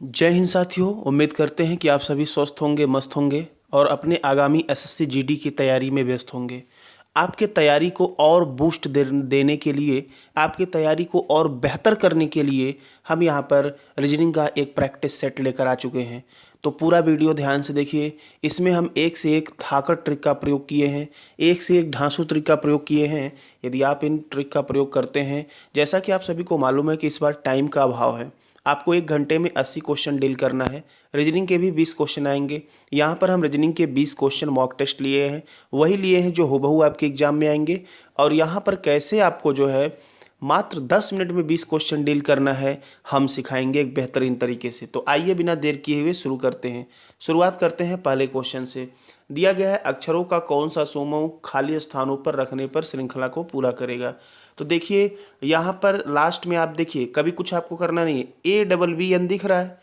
जय हिंद साथियों। उम्मीद करते हैं कि आप सभी स्वस्थ होंगे, मस्त होंगे और अपने आगामी एसएससी जीडी की तैयारी में व्यस्त होंगे। आपके तैयारी को और बूस्ट देने के लिए, आपकी तैयारी को और बेहतर करने के लिए हम यहाँ पर रीजनिंग का एक प्रैक्टिस सेट लेकर आ चुके हैं। तो पूरा वीडियो ध्यान से देखिए। इसमें हम एक से एक धाकड़ ट्रिक का प्रयोग किए हैं, एक से एक ढांसू ट्रिक का प्रयोग किए हैं। यदि आप इन ट्रिक का प्रयोग करते हैं, जैसा कि आप सभी को मालूम है कि इस बार टाइम का अभाव है, आपको 1 घंटे में 80 क्वेश्चन डील करना है। रीजनिंग के भी 20 क्वेश्चन आएंगे। यहाँ पर हम रीजनिंग के 20 क्वेश्चन मॉक टेस्ट लिए हैं, वही लिए हैं जो हूबहू आपके एग्जाम में आएंगे। और यहाँ पर कैसे आपको जो है मात्र 10 मिनट में 20 क्वेश्चन डील करना है, हम सिखाएंगे एक बेहतरीन तरीके से। तो आइए बिना देर किए हुए शुरू करते हैं। शुरुआत करते हैं पहले क्वेश्चन से। दिया गया है अक्षरों का कौन सा समूह खाली स्थानों पर रखने पर श्रृंखला को पूरा करेगा। तो देखिए यहाँ पर लास्ट में आप देखिए, कभी कुछ आपको करना नहीं है। ए डबल बी एन दिख रहा है,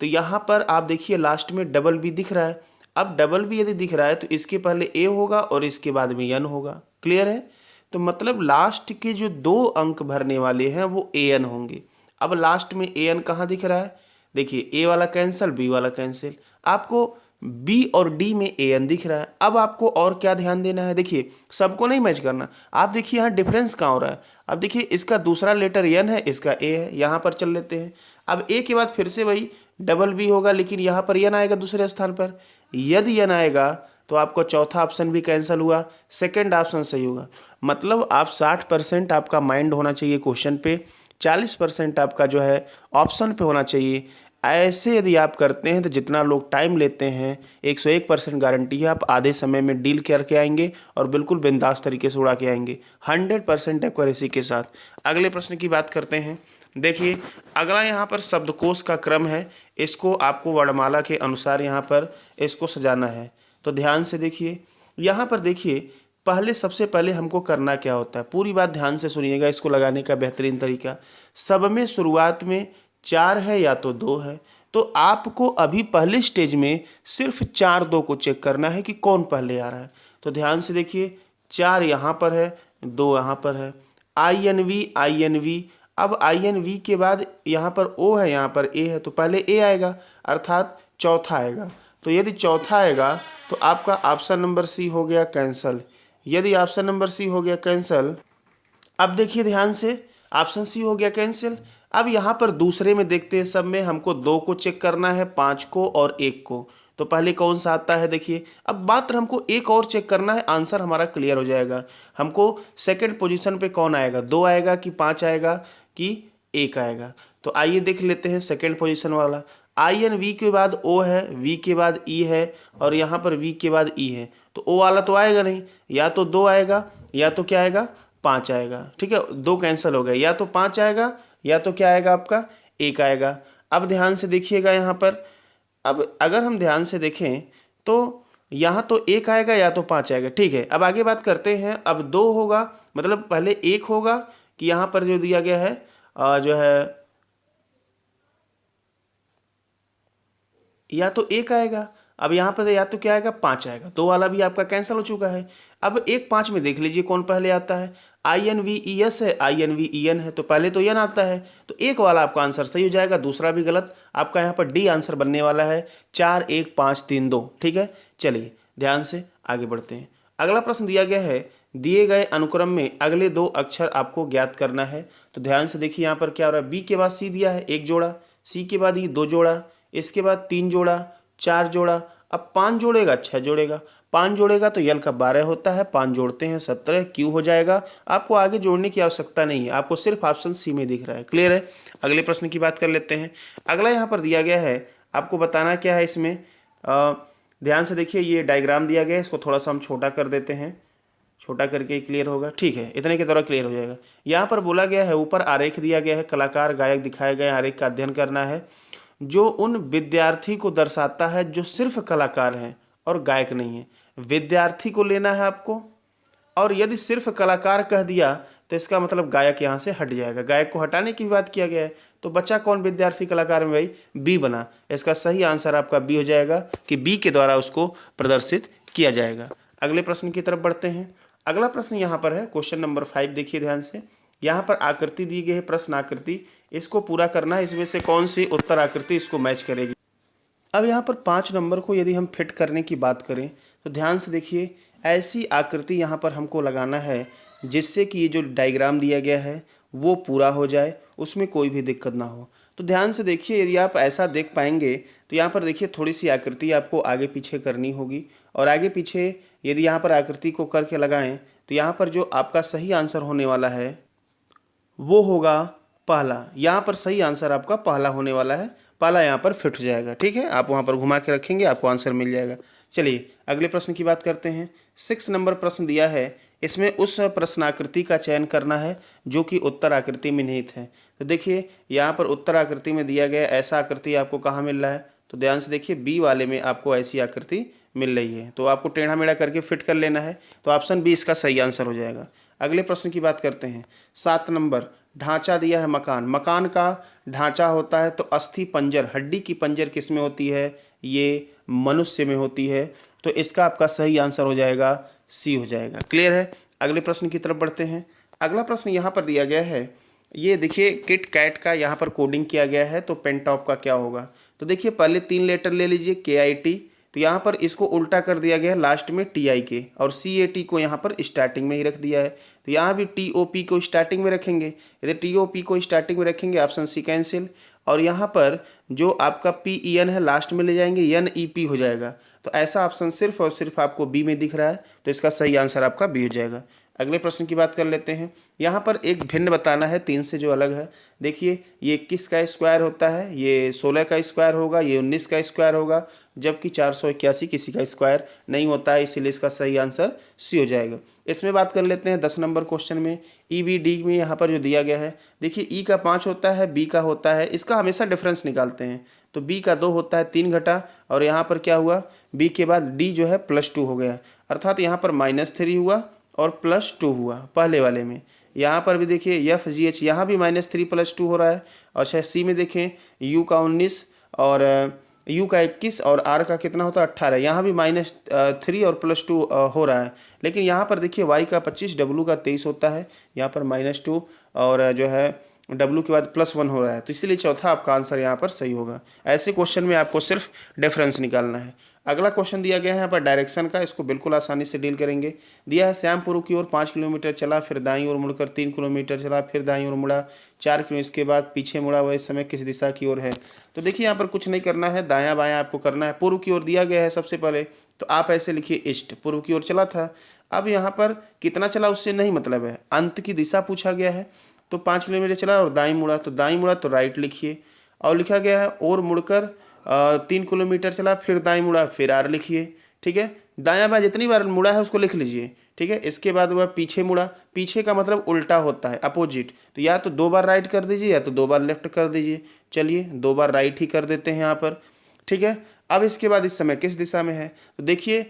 तो यहाँ पर आप देखिए लास्ट में डबल बी दिख रहा है। अब डबल बी यदि दिख रहा है तो इसके पहले ए होगा और इसके बाद में एन होगा। क्लियर है? तो मतलब लास्ट के जो 2 अंक भरने वाले हैं वो ए एन होंगे। अब लास्ट में ए एन कहाँ दिख रहा है? देखिए ए वाला कैंसिल, बी वाला कैंसिल, आपको बी और डी में ए एन दिख रहा है। अब आपको और क्या ध्यान देना है? देखिए सबको नहीं मैच करना। आप देखिए यहाँ डिफरेंस कहाँ हो रहा है। अब देखिए इसका दूसरा लेटर एन है, इसका ए है। यहाँ पर चल लेते हैं। अब ए के बाद फिर से वही डबल बी होगा, लेकिन यहाँ पर एन आएगा दूसरे स्थान पर। यदि एन आएगा तो आपका चौथा ऑप्शन भी कैंसिल हुआ, सेकंड ऑप्शन सही होगा। मतलब आप 60% आपका माइंड होना चाहिए क्वेश्चन पे, 40% आपका जो है ऑप्शन पे होना चाहिए। ऐसे यदि आप करते हैं तो जितना लोग टाइम लेते हैं, 101% गारंटी है आप आधे समय में डील करके आएंगे और बिल्कुल बिंदास तरीके से उड़ा के आएंगे 100% एक्यूरेसी के साथ। अगले प्रश्न की बात करते हैं। देखिए अगला यहाँ पर शब्दकोश का क्रम है, इसको आपको वर्णमाला के अनुसार यहाँ पर इसको सजाना है। तो ध्यान से देखिए, यहाँ पर देखिए पहले सबसे पहले हमको करना क्या होता है, पूरी बात ध्यान से सुनिएगा। इसको लगाने का बेहतरीन तरीका, सब में शुरुआत में 4 है या तो 2 है, तो आपको अभी पहले स्टेज में सिर्फ 4 2 को चेक करना है कि कौन पहले आ रहा है। तो ध्यान से देखिए 4 यहाँ पर है, 2 यहाँ पर है। आई एन वी, अब आई एन वी के बाद यहाँ पर ओ है, यहाँ पर ए है, तो पहले ए आएगा अर्थात चौथा आएगा। तो यदि चौथा आएगा तो आपका ऑप्शन नंबर सी हो गया कैंसल। यदि ऑप्शन नंबर सी हो गया कैंसल, अब देखिए ध्यान से ऑप्शन सी हो गया कैंसिल। अब यहाँ पर दूसरे में देखते हैं, सब में हमको 2 को चेक करना है, 5 को और 1 को। तो पहले कौन सा आता है देखिए, अब मात्र हमको एक और चेक करना है, आंसर हमारा क्लियर हो जाएगा। हमको सेकंड पोजीशन पे कौन आएगा, 2 आएगा कि 5 आएगा कि 1 आएगा। तो आइए देख लेते हैं सेकंड पोजीशन वाला। आई एन वी के बाद ओ है, वी के बाद ई है और यहाँ पर वी के बाद ई है, तो ओ वाला तो आएगा नहीं, या तो 2 आएगा या तो क्या आएगा 5 आएगा। ठीक है, 2 कैंसिल हो गए, या तो 5 आएगा या तो क्या आएगा आपका 1 आएगा। अब ध्यान से देखिएगा यहाँ पर, अब अगर हम ध्यान से देखें तो यहाँ तो 1 आएगा या तो 5 आएगा। ठीक है, अब आगे बात करते हैं। अब 2 होगा, मतलब पहले 1 होगा कि यहाँ पर जो दिया गया है जो है या तो 1 आएगा। अब यहाँ पर या तो क्या आएगा 5 आएगा, 2 वाला भी आपका कैंसिल हो चुका है। अब 1 5 में देख लीजिए कौन पहले आता है। I N V E S है, I N V E N है, तो पहले तो एन आता है, तो 1 वाला आपका आंसर सही हो जाएगा, दूसरा भी गलत। आपका यहाँ पर डी आंसर बनने वाला है, 4 1 5 3 2। ठीक है, चलिए ध्यान से आगे बढ़ते हैं। अगला प्रश्न दिया गया है, दिए गए अनुक्रम में अगले 2 अक्षर आपको ज्ञात करना है। तो ध्यान से देखिए यहाँ पर क्या हो रहा है, बी के बाद सी दिया है 1 जोड़ा, सी के बाद ये 2 जोड़ा, इसके बाद 3 जोड़ा, 4 जोड़ा, अब 5 जोड़ेगा 6 जोड़ेगा, 5 जोड़ेगा तो यल का 12 होता है, 5 जोड़ते हैं 17, क्यू हो जाएगा। आपको आगे जोड़ने की आवश्यकता नहीं है, आपको सिर्फ ऑप्शन सी में दिख रहा है। क्लियर है? अगले प्रश्न की बात कर लेते हैं। अगला यहाँ पर दिया गया है, आपको बताना क्या है इसमें। ध्यान से देखिए, ये डायग्राम दिया गया है, इसको थोड़ा सा हम छोटा कर देते हैं, छोटा करके क्लियर होगा। ठीक है, इतने के द्वारा क्लियर हो जाएगा। यहाँ पर बोला गया है, ऊपर आरेख दिया गया है, कलाकार गायक दिखाए गए आरेख का अध्ययन करना है जो उन विद्यार्थी को दर्शाता है जो सिर्फ कलाकार हैं और गायक नहीं है। विद्यार्थी को लेना है आपको, और यदि सिर्फ कलाकार कह दिया तो इसका मतलब गायक यहाँ से हट जाएगा, गायक को हटाने की बात किया गया है। तो बच्चा कौन विद्यार्थी कलाकार में? भाई बी बना। इसका सही आंसर आपका बी हो जाएगा कि बी के द्वारा उसको प्रदर्शित किया जाएगा। अगले प्रश्न की तरफ बढ़ते हैं। अगला प्रश्न यहाँ पर है क्वेश्चन नंबर 5, देखिए ध्यान से। यहाँ पर आकृति दी गई है, प्रश्न आकृति, इसको पूरा करना है। इसमें से कौन सी उत्तर आकृति इसको मैच करेगी। अब यहाँ पर 5 नंबर को यदि हम फिट करने की बात करें तो ध्यान से देखिए, ऐसी आकृति यहाँ पर हमको लगाना है जिससे कि ये जो डायग्राम दिया गया है वो पूरा हो जाए, उसमें कोई भी दिक्कत ना हो। तो ध्यान से देखिए, यदि आप ऐसा देख पाएंगे तो यहाँ पर देखिए थोड़ी सी आकृति आपको आगे पीछे करनी होगी, और आगे पीछे यदि यहाँ पर आकृति को करके लगाएं तो यहाँ पर जो आपका सही आंसर होने वाला है वो होगा पहला। यहाँ पर सही आंसर आपका पहला होने वाला है, पहला यहाँ पर फिट हो जाएगा। ठीक है, आप वहाँ पर घुमा के रखेंगे, आपको आंसर मिल जाएगा। चलिए अगले प्रश्न की बात करते हैं। 6 नंबर प्रश्न दिया है, इसमें उस प्रश्नाकृति का चयन करना है जो कि उत्तर आकृति में निहित है। तो देखिए यहाँ पर उत्तर आकृति में दिया गया ऐसा आकृति आपको कहाँ मिल रहा है, तो ध्यान से देखिए बी वाले में आपको ऐसी आकृति मिल रही है, तो आपको टेढ़ा मेढ़ा करके फिट कर लेना है। तो ऑप्शन बी इसका सही आंसर हो जाएगा। अगले प्रश्न की बात करते हैं। 7 नंबर, ढांचा दिया है मकान, मकान का ढांचा होता है तो अस्थि पंजर, हड्डी की पंजर किस में होती है, ये मनुष्य में होती है। तो इसका आपका सही आंसर हो जाएगा सी हो जाएगा। क्लियर है। अगले प्रश्न की तरफ बढ़ते हैं। अगला प्रश्न यहाँ पर दिया गया है, ये देखिए किट कैट का यहाँ पर कोडिंग किया गया है, तो पेनटॉप का क्या होगा। तो देखिए पहले 3 लेटर ले लीजिए KIT, तो यहाँ पर इसको उल्टा कर दिया गया है लास्ट में TIK, और CAT को यहाँ पर स्टार्टिंग में ही रख दिया है। तो यहाँ भी TOP को स्टार्टिंग में रखेंगे, यदि TOP को स्टार्टिंग में रखेंगे ऑप्शन सी कैंसिल, और यहाँ पर जो आपका PEN है लास्ट में ले जाएंगे, NEP हो जाएगा। तो ऐसा ऑप्शन सिर्फ और सिर्फ आपको बी में दिख रहा है, तो इसका सही आंसर आपका बी हो जाएगा। अगले प्रश्न की बात कर लेते हैं। यहाँ पर एक भिन्न बताना है 3 से जो अलग है। देखिए ये 21 का स्क्वायर होता है, ये 16 का स्क्वायर होगा, ये 19 का स्क्वायर होगा, जबकि 481 किसी का स्क्वायर नहीं होता है, इसीलिए इसका सही आंसर सी हो जाएगा। इसमें बात कर लेते हैं 10 नंबर क्वेश्चन में। EBD में यहाँ पर जो दिया गया है, देखिए E का 5 होता है, B का होता है, इसका हमेशा डिफरेंस निकालते हैं। तो B का 2 होता है, 3 घटा, और यहाँ पर क्या हुआ, B के बाद D जो है +2 हो गया, अर्थात यहाँ पर -3 हुआ और +2 हुआ पहले वाले में। यहाँ पर भी देखिए FGH, यहाँ भी -3 +2 हो रहा है। और C में देखें U का 19 और U का 21 और R का कितना होता है 18, यहाँ भी -3 और +2 हो रहा है। लेकिन यहाँ पर देखिए Y का 25, W का 23 होता है, यहाँ पर -2 और जो है W के बाद +1 हो रहा है, तो इसीलिए चौथा आपका आंसर यहाँ पर सही होगा। ऐसे क्वेश्चन में आपको सिर्फ डिफरेंस निकालना है। अगला क्वेश्चन दिया गया है यहाँ पर डायरेक्शन का, इसको बिल्कुल आसानी से डील करेंगे। दिया है श्याम पूर्व की ओर 5 किलोमीटर चला, फिर दाईं ओर मुड़कर 3 किलोमीटर चला, फिर दाईं ओर मुड़ा 4 किलो, इसके बाद पीछे मुड़ा, वह इस समय किस दिशा की ओर है। तो देखिए यहाँ पर कुछ नहीं करना है, दायां बायां आपको करना है। पूर्व की ओर दिया गया है सबसे पहले, तो आप ऐसे लिखिए ईस्ट, पूर्व की ओर चला था। अब यहाँ पर कितना चला उससे नहीं मतलब है, अंत की दिशा पूछा गया है। तो 5 किलोमीटर चला और दाईं मुड़ा, तो दाईं मुड़ा तो राइट लिखिए, और लिखा गया है और मुड़कर 3 किलोमीटर चला, फिर दाईं मुड़ा, फिर R लिखिए। ठीक है, दायां बायां जितनी बार मुड़ा है उसको लिख लीजिए। ठीक है, इसके बाद वह पीछे मुड़ा, पीछे का मतलब उल्टा होता है, अपोजिट, तो या तो 2 बार राइट कर दीजिए या तो 2 बार लेफ्ट कर दीजिए। चलिए 2 बार राइट ही कर देते हैं यहाँ पर। ठीक है, अब इसके बाद इस समय किस दिशा में है, तो देखिए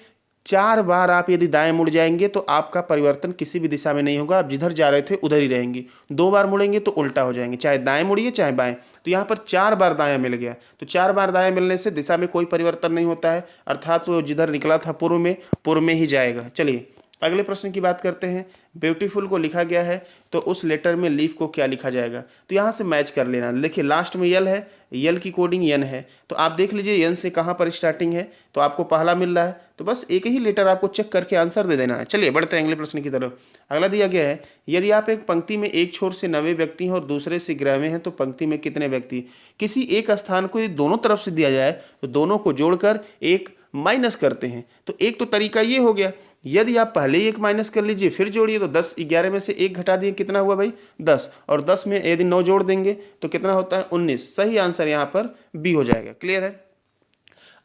4 बार आप यदि दाएं मुड़ जाएंगे तो आपका परिवर्तन किसी भी दिशा में नहीं होगा, आप जिधर जा रहे थे उधर ही रहेंगे। 2 बार मुड़ेंगे तो उल्टा हो जाएंगे, चाहे दाएं मुड़िए चाहे बाएं। तो यहाँ पर 4 बार दायां मिल गया, तो 4 बार दायां मिलने से दिशा में कोई परिवर्तन नहीं होता है, अर्थात वो जिधर निकला था पूर्व में ही जाएगा। चलिए अगले प्रश्न की बात करते हैं। ब्यूटीफुल को लिखा गया है, तो उस लेटर में लीफ को क्या लिखा जाएगा, तो यहाँ से मैच कर लेना। देखिए लास्ट में यल है, यल की कोडिंग यन है, तो आप देख लीजिए यन से कहाँ पर स्टार्टिंग है, तो आपको पहला मिल रहा है, तो बस एक ही लेटर आपको चेक करके आंसर दे देना है। चलिए बढ़ते हैं अगले प्रश्न की तरफ। अगला दिया गया है, यदि आप एक पंक्ति में एक छोर से 90 व्यक्ति हैं और दूसरे से 11वें हैं तो पंक्ति में कितने व्यक्ति। किसी एक स्थान को यदि दोनों तरफ से दिया जाए तो दोनों को जोड़कर एक माइनस करते हैं। तो एक तो तरीका ये हो गया, यदि आप पहले ही एक माइनस कर लीजिए फिर जोड़िए, तो 10 11 में से 1 घटा दिए, कितना हुआ भाई 10, और 10 में यदि 9 जोड़ देंगे तो कितना होता है 19। सही आंसर यहाँ पर बी हो जाएगा। क्लियर है।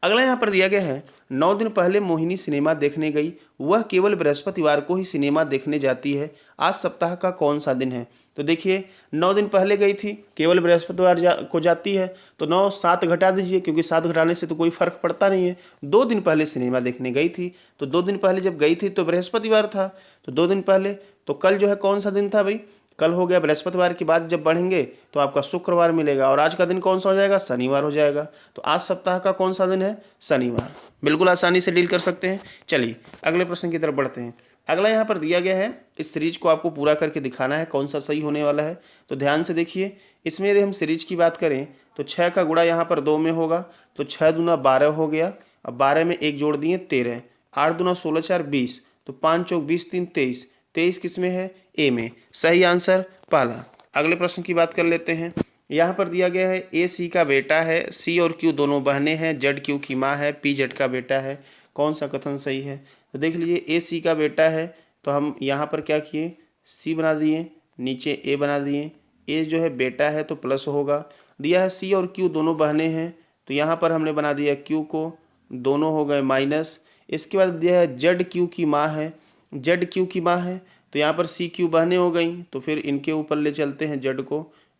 अगला यहाँ पर दिया गया है, 9 दिन पहले मोहिनी सिनेमा देखने गई, वह केवल बृहस्पतिवार को ही सिनेमा देखने जाती है, आज सप्ताह का कौन सा दिन है। तो देखिए 9 दिन पहले गई थी, केवल बृहस्पतिवार को जाती है, तो 9 7 घटा दीजिए, क्योंकि 7 घटाने से तो कोई फर्क पड़ता नहीं है। 2 दिन पहले सिनेमा देखने गई थी, तो 2 दिन पहले जब गई थी तो बृहस्पतिवार था, तो 2 दिन पहले, तो कल जो है कौन सा दिन था भाई, कल हो गया बृहस्पतिवार के बाद जब बढ़ेंगे तो आपका शुक्रवार मिलेगा, और आज का दिन कौन सा हो जाएगा, शनिवार हो जाएगा। तो आज सप्ताह का कौन सा दिन है, शनिवार। बिल्कुल आसानी से डील कर सकते हैं। चलिए अगले प्रश्न की तरफ बढ़ते हैं। अगला यहाँ पर दिया गया है, इस सीरीज को आपको पूरा करके दिखाना है कौन सा सही होने वाला है। तो ध्यान से देखिए, इसमें यदि हम सीरीज की बात करें तो 6 का गुणा यहाँ पर 2 में होगा, तो 6 दूना 12 हो गया। अब 12 में 1 जोड़ दिए 13, 8 दूना 16 4 20, तो 5 चौक 20 3 23, 23 किस में है? ए में। सही आंसर पाला। अगले प्रश्न की बात कर लेते हैं। यहाँ पर दिया गया है ए सी का बेटा है, सी और क्यू दोनों बहनें हैं, जेड क्यू की माँ है, पी जेड का बेटा है, कौन सा कथन सही है? तो देख लीजिए, ए सी का बेटा है तो हम यहाँ पर क्या किए, सी बना दिए, नीचे ए बना दिए। ए जो है बेटा है तो प्लस होगा। दिया है सी और क्यू दोनों बहनें हैं, तो यहाँ पर हमने बना दिया क्यू को, दोनों हो गए माइनस। इसके बाद दिया है जेड क्यू की माँ है, जेड क्यू की माँ है तो यहाँ पर सी क्यू बहनें हो गई, तो फिर इनके ऊपर ले चलते हैं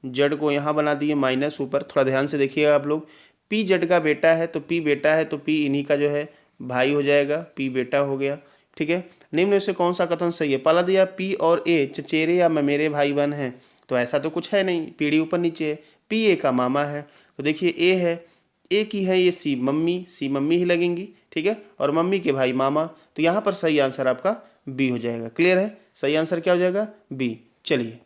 जेड को यहाँ बना दिए माइनस ऊपर। थोड़ा ध्यान से देखिएगा आप लोग। पी जेड का बेटा है तो पी बेटा है तो पी इन्हीं का जो है भाई हो जाएगा, पी बेटा हो गया। ठीक है, निम्न में से कौन सा कथन सही है? पहला दिया पी और ए चचेरे या ममेरे भाई बहन हैं, तो ऐसा तो कुछ है नहीं, पीढ़ी ऊपर नीचे है। पी ए का मामा है, तो देखिए ए है, ए की है ये सी मम्मी ही लगेंगी। ठीक है, और मम्मी के भाई मामा, तो यहाँ पर सही आंसर आपका बी हो जाएगा। क्लियर है? सही आंसर क्या हो जाएगा? बी। चलिए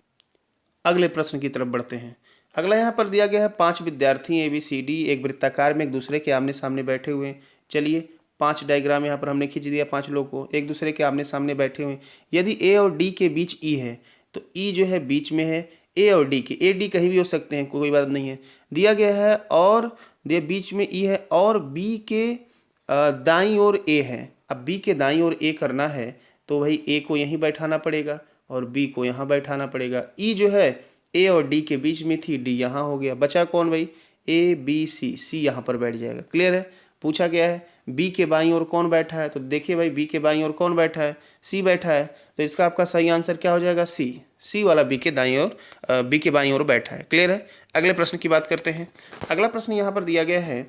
अगले प्रश्न की तरफ बढ़ते हैं। अगला यहाँ पर दिया गया है 5 विद्यार्थी ए बी सी डी एक वृत्ताकार में एक दूसरे के आमने सामने बैठे हुए हैं। चलिए 5 डायग्राम यहाँ पर हमने खींच दिया, 5 लोग को एक दूसरे के आमने सामने बैठे हुए हैं। यदि ए और डी के बीच ई है तो ई जो है बीच में है ए और डी के, ए डी कहीं भी हो सकते हैं, कोई बात नहीं है। दिया गया है और दिया बीच में ई है और बी के दाईं ओर ए है। अब बी के दाईं ओर ए करना है तो वही ए को यहीं बैठाना पड़ेगा और बी को यहाँ बैठाना पड़ेगा। ई जो है ए और डी के बीच में थी, डी यहाँ हो गया, बचा कौन भाई? ए बी सी, सी यहाँ पर बैठ जाएगा। क्लियर है? पूछा गया है बी के बाईं ओर कौन बैठा है, तो देखिए भाई बी के बाईं ओर कौन बैठा है? सी बैठा है, तो इसका आपका सही आंसर क्या हो जाएगा? सी। सी वाला बी के दाईं ओर बी के बाईं ओर बैठा है। क्लियर है? अगले प्रश्न की बात करते हैं। अगला प्रश्न यहाँ पर दिया गया है,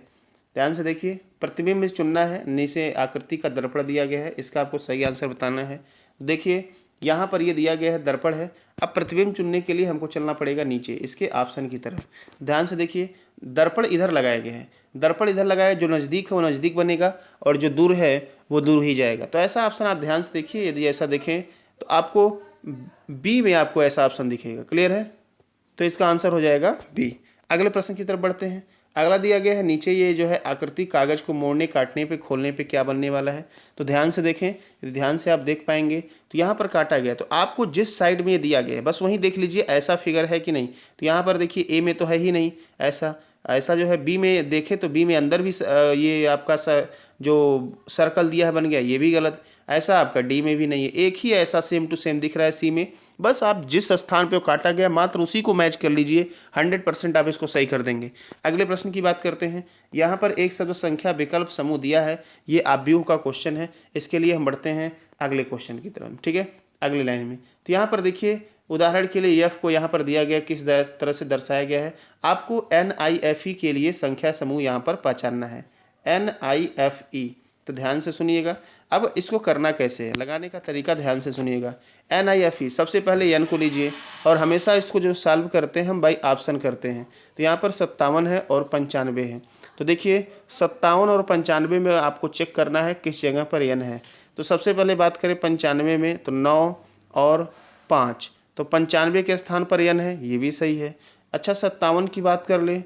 ध्यान से देखिए, प्रतिबिंब चुनना है, नीचे आकृति का दर्पण दिया गया है, इसका आपको सही आंसर बताना है। देखिए यहाँ पर ये दिया गया है दर्पण है। अब प्रतिबिंब चुनने के लिए हमको चलना पड़ेगा नीचे इसके ऑप्शन की तरफ। ध्यान से देखिए, दर्पण इधर लगाया गया है, दर्पण इधर लगाया, जो नज़दीक है वो नज़दीक बनेगा और जो दूर है वो दूर ही जाएगा। तो ऐसा ऑप्शन आप ध्यान से देखिए, यदि ऐसा देखें तो आपको बी में आपको ऐसा ऑप्शन दिखेगा। क्लियर है? तो इसका आंसर हो जाएगा बी। अगले प्रश्न की तरफ बढ़ते हैं। अगला दिया गया है, नीचे ये जो है आकृति कागज को मोड़ने काटने पे खोलने पे क्या बनने वाला है, तो ध्यान से देखें, यदि ध्यान से आप देख पाएंगे तो यहाँ पर काटा गया, तो आपको जिस साइड में ये दिया गया है बस वहीं देख लीजिए ऐसा फिगर है कि नहीं। तो यहाँ पर देखिए ए में तो है ही नहीं ऐसा, ऐसा जो है बी में देखें तो बी में अंदर भी ये आपका जो सर्कल दिया है बन गया, ये भी गलत। ऐसा आपका डी में भी नहीं है, एक ही ऐसा सेम टू सेम दिख रहा है सी में। बस आप जिस स्थान पे काटा गया मात्र उसी को मैच कर लीजिए, 100% आप इसको सही कर देंगे। अगले प्रश्न की बात करते हैं। यहाँ पर एक शब्द संख्या विकल्प समूह दिया है, ये आव्यूह का क्वेश्चन है। इसके लिए हम बढ़ते हैं अगले क्वेश्चन की तरफ। ठीक है, अगले लाइन में तो यहाँ पर देखिए, उदाहरण के लिए एफ को यहाँ पर दिया गया, किस तरह से दर्शाया गया है। आपको NIFE के लिए संख्या समूह यहाँ पर पहचानना है, NIFE। तो ध्यान से सुनिएगा, अब इसको करना कैसे है, लगाने का तरीका ध्यान से सुनिएगा। NIFE सबसे पहले n को लीजिए और हमेशा इसको जो सॉल्व करते हैं हम बाई ऑप्शन करते हैं। तो यहाँ पर 57 है और 95 है। तो देखिए 57 और 95 में आपको चेक करना है किस जगह पर n है। तो सबसे पहले बात करें 95 में, तो 9 और 5, तो 95 के स्थान पर n है, ये भी सही है। अच्छा 57 की बात कर ले,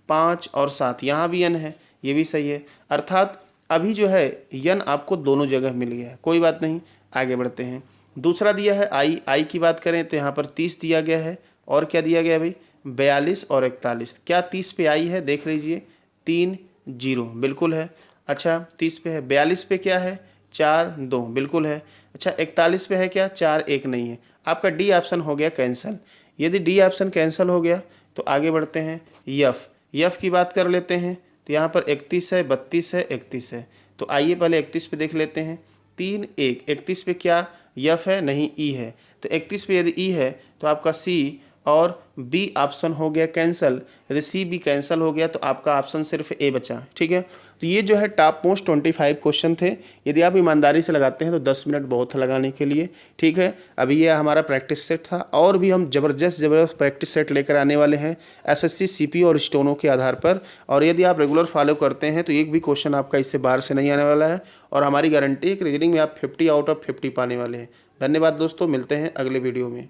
5 और 7, यहाँ भी n है, ये भी सही है। अर्थात अभी जो है n आपको दोनों जगह मिल गया है, कोई बात नहीं। आगे बढ़ते हैं। दूसरा दिया है आई की बात करें तो यहाँ पर 30 दिया गया है, और क्या दिया गया है भाई, 42 और 41। क्या 30 पे आई है, देख लीजिए, 3 0 बिल्कुल है। अच्छा 30 पे है, 42 पे क्या है, 4 2 बिल्कुल है। अच्छा 41 पे है क्या, 4 1 नहीं है। आपका डी ऑप्शन हो गया कैंसिल। यदि डी ऑप्शन कैंसिल हो गया तो आगे बढ़ते हैं। यफ की बात कर लेते हैं, तो यहाँ पर 31 है, 32 है, 31 है। तो आइए पहले 31 पे देख लेते हैं, 3 1। 31 पे क्या यफ है, नहीं ई है। तो 31 पे यदि ई है तो आपका सी और बी ऑप्शन हो गया कैंसिल। यदि सी बी कैंसिल हो गया तो आपका ऑप्शन सिर्फ ए बचा। ठीक है, तो ये जो है टॉप मोस्ट 25 क्वेश्चन थे। यदि आप ईमानदारी से लगाते हैं तो 10 मिनट बहुत है लगाने के लिए। ठीक है, अभी ये हमारा प्रैक्टिस सेट था, और भी हम ज़बरदस्त प्रैक्टिस सेट लेकर आने वाले हैं SSC CP और स्टोनों के आधार पर। और यदि आप रेगुलर फॉलो करते हैं तो एक भी क्वेश्चन आपका इससे बाहर से नहीं आने वाला है, और हमारी गारंटी है कि रीजनिंग में आप 50 आउट ऑफ 50 पाने वाले हैं। धन्यवाद दोस्तों, मिलते हैं अगले वीडियो में।